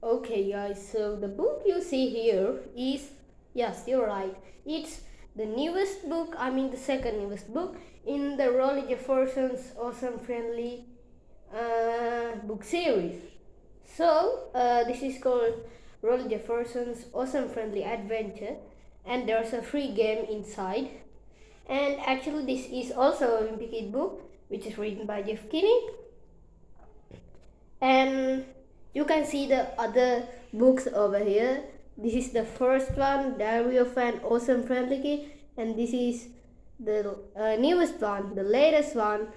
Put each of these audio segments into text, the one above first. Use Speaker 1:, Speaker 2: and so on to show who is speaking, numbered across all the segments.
Speaker 1: Okay, guys, so the book you see here is, yes, you're right, it's the newest book, the second newest book in the Rowley Jefferson's Awesome Friendly book series. So, this is called Rowley Jefferson's Awesome Friendly Adventure, and there's a free game inside. And actually, this is also a Wimpy Kid book, which is written by Jeff Kinney. And you can see the other books over here. This is the first one, Diary of an Awesome Friendly Kid, and this is the newest one, the latest one,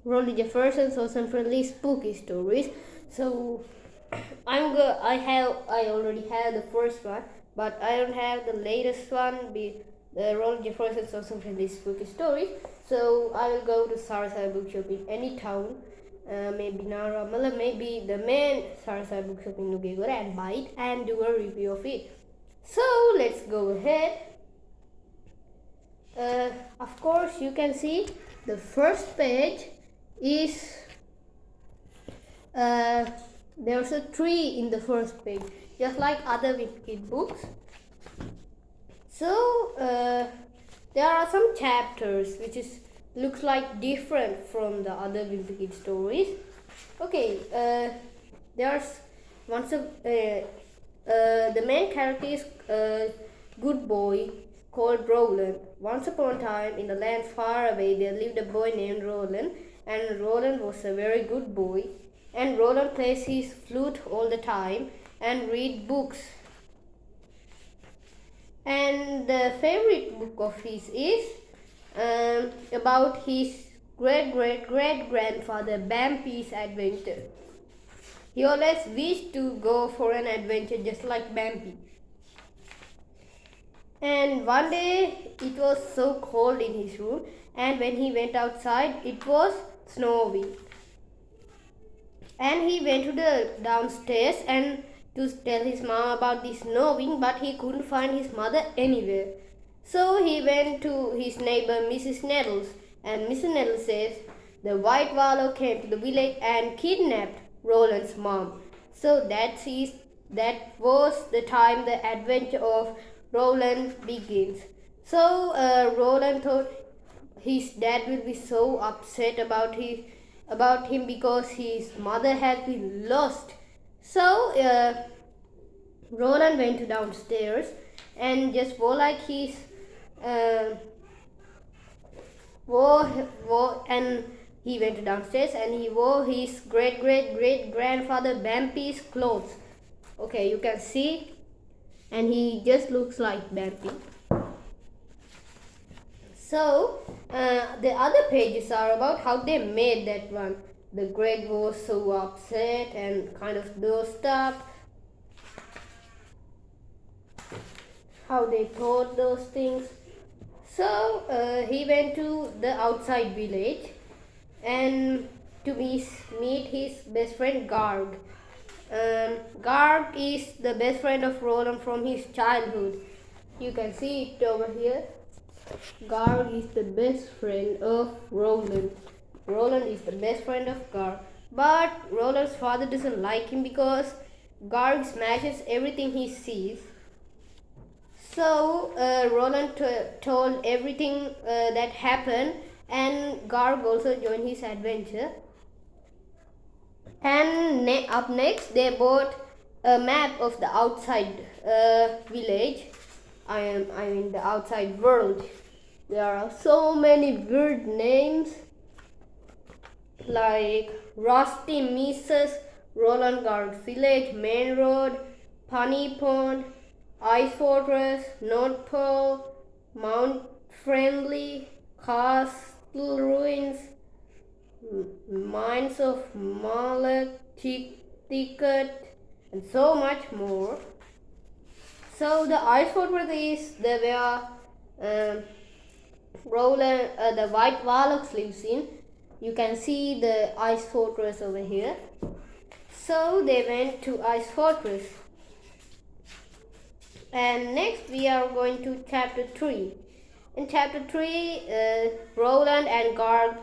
Speaker 1: Rowley Jefferson's Awesome Friendly Spooky Stories. So I already have the first one, but I don't have the latest one, the Rowley Jefferson's Awesome Friendly Spooky Stories. So I will go to Sarasai Bookshop in any town. Maybe Naramala, maybe the main Sarasai bookshop in Nugegora, and buy it and do a review of it. So let's go ahead. Of course, you can see the first page is there's a tree in the first page, just like other Wimpy Kid books. So there are some chapters which looks like different from the other Wimpy Kid stories. Okay, there's the main character is a good boy called Roland. Once upon a time, in a land far away, there lived a boy named Roland, and Roland was a very good boy. And Roland plays his flute all the time and read books. And the favorite book of his is about his great-great-great-grandfather Bampy's adventure. He always wished to go for an adventure just like Bampy. And one day it was so cold in his room, and when he went outside it was snowing. And he went to the downstairs and to tell his mom about the snowing, but he couldn't find his mother anywhere. So he went to his neighbor Mrs. Nettles, and Mrs. Nettles says the white wallow came to the village and kidnapped Roland's mom. So that was the time the adventure of Roland begins. So Roland thought his dad will be so upset about him because his mother had been lost. So Roland went downstairs and just wore like his and he went downstairs and he wore his great-great-great-grandfather Bampy's clothes. Okay, you can see, and he just looks like Bampy. So the other pages are about how they made that one. The Greg was so upset and kind of dozed up. How they thought those things. So he went to the outside village and to meet his best friend Garg. Garg is the best friend of Roland from his childhood. You can see it over here. Garg is the best friend of Roland. Roland is the best friend of Garg. But Roland's father doesn't like him because Garg smashes everything he sees. So Roland told everything that happened, and Garg also joined his adventure. And up next, they bought a map of the outside village. The outside world. There are so many weird names like Rusty Mrs. Roland Garg Village, Main Road, Punny Pond, Ice Fortress, North Pole, Mount Friendly, Castle Ruins, Mines of Malek, Ticket, and so much more. So the Ice Fortress is where Roland, the White Warlock lives in. You can see the Ice Fortress over here. So they went to Ice Fortress. And next we are going to chapter 3. In chapter 3, Roland and Garg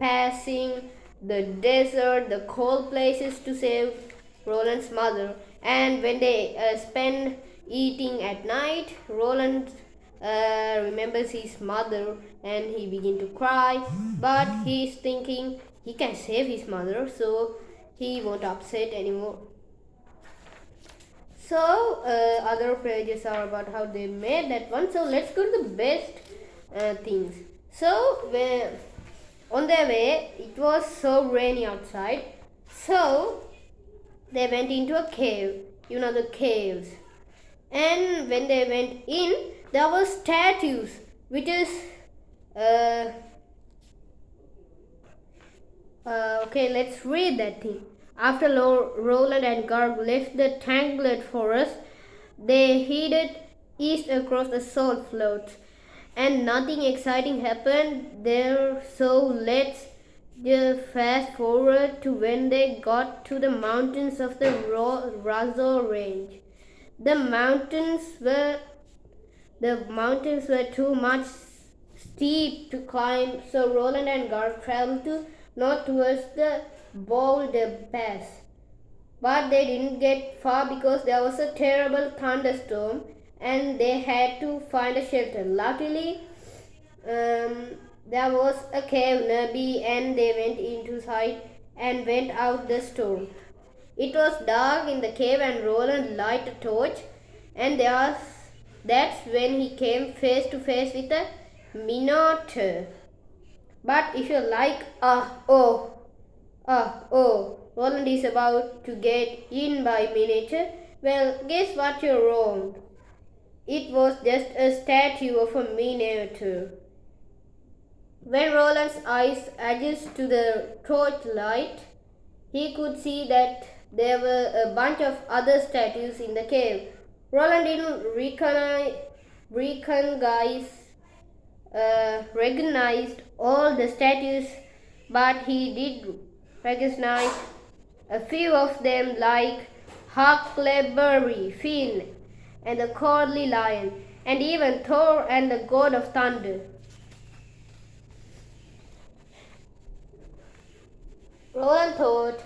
Speaker 1: passing the desert, the cold places to save Roland's mother. And when they spend eating at night, Roland remembers his mother and he begins to cry. But he's thinking he can save his mother, so he won't upset anymore. So other pages are about how they made that one. So let's go to the best things. So on their way, it was so rainy outside. So they went into a cave. You know the caves. And when they went in, there were statues, which is okay, let's read that thing. After Roland and Garg left the tangled forest, they headed east across the salt flats, and nothing exciting happened there. So let's just fast forward to when they got to the mountains of the Razor Range. The mountains were too much steep to climb, so Roland and Garg traveled north towards the Boulder Pass. But they didn't get far because there was a terrible thunderstorm and they had to find a shelter. Luckily, there was a cave nearby and they went inside and went out the storm. It was dark in the cave and Roland lighted a torch, and that's when he came face to face with a Minotaur. But if you're like, Roland is about to get in by Minotaur, well, guess what, you're wrong. It was just a statue of a Minotaur. When Roland's eyes adjusted to the torchlight, he could see that there were a bunch of other statues in the cave. Roland didn't recognize all the statues, but he did recognize a few of them, like Huckleberry Finn and the Cowardly Lion, and even Thor and the God of Thunder. Roland thought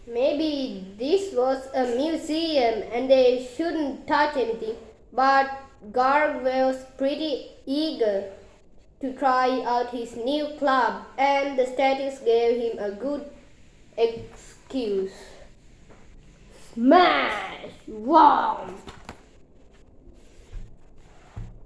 Speaker 1: maybe this was a museum and they shouldn't touch anything, but Garg was pretty eager to try out his new club, and the statues gave him a good excuse. Smash! Wow!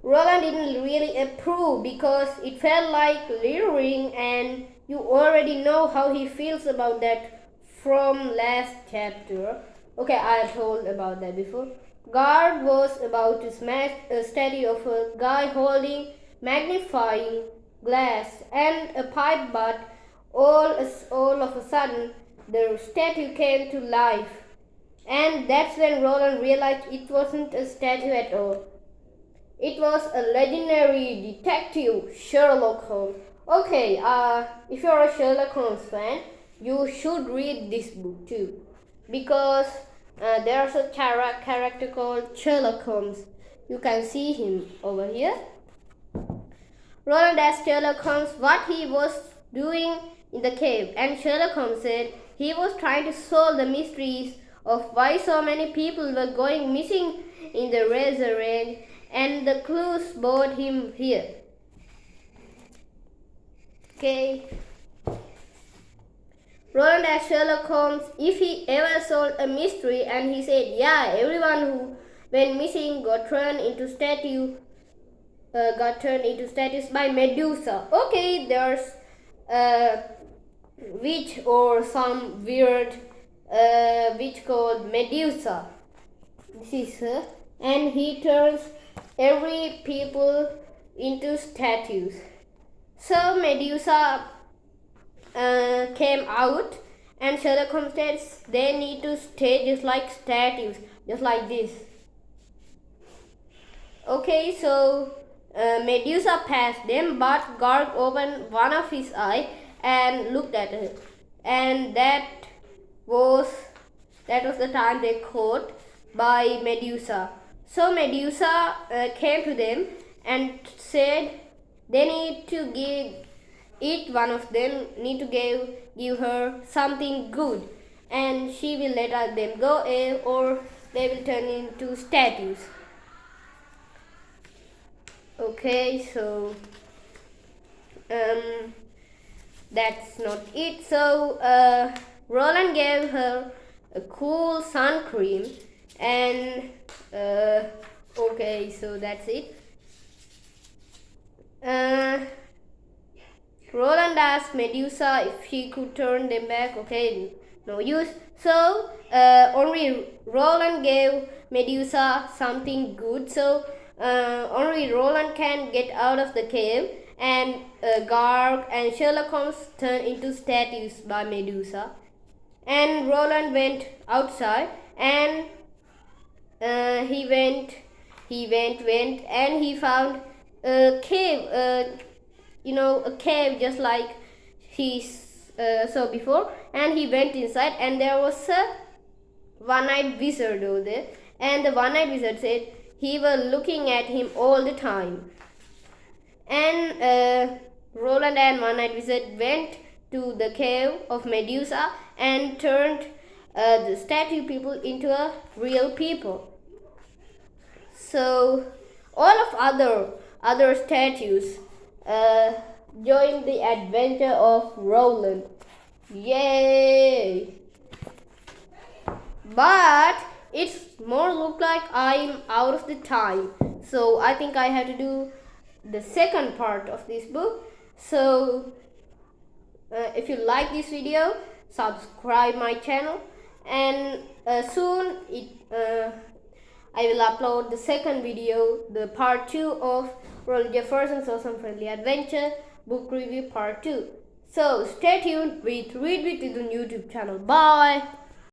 Speaker 1: Roland didn't really approve because it felt like littering, and you already know how he feels about that from last chapter. Okay, I told about that before. Garg was about to smash a statue of a guy holding magnifying glass and a pipe, but all of a sudden the statue came to life, and that's when Roland realized it wasn't a statue at all. It was a legendary detective, Sherlock Holmes. Okay, if you're a Sherlock Holmes fan, you should read this book too, because there's a character called Sherlock Holmes. You can see him over here. Roland asked Sherlock Holmes what he was doing in the cave, and Sherlock Holmes said he was trying to solve the mysteries of why so many people were going missing in the Razor Range, and the clues brought him here. Okay. Roland asked Sherlock Holmes if he ever solved a mystery, and he said, yeah, everyone who went missing got turned into statues by Medusa. Okay, there's a witch or some weird witch called Medusa. This is her, and he turns every people into statues. So Medusa came out, and Sherlock Holmes said they need to stay just like statues, just like this. Okay, so Medusa passed them, but Garg opened one of his eyes and looked at her, and that was the time they caught by Medusa. So Medusa came to them and said they need to give her something good, and she will let them go, or they will turn into statues. Okay, so that's not it. So Roland gave her a cool sun cream, and okay, so that's it. Roland asked Medusa if she could turn them back. Okay, no use. So only Roland gave Medusa something good. So only Roland can get out of the cave, and Garg and Sherlock Holmes turned into statues by Medusa. And Roland went outside, and he went, and he found a cave. A cave just like he saw before, and he went inside, and there was a one-eyed wizard over there, and the one-eyed wizard said he was looking at him all the time. And Roland and one-eyed wizard went to the cave of Medusa and turned the statue people into a real people. So all of other statues joined the adventure of Roland. Yay! But it's more look like I'm out of the time. So I think I have to do the second part of this book. So if you like this video, subscribe my channel, and soon I will upload the second video, the part 2 of Rowley Jefferson's Awesome Friendly Adventure book review part 2. So stay tuned with Read with Vidun YouTube channel. Bye!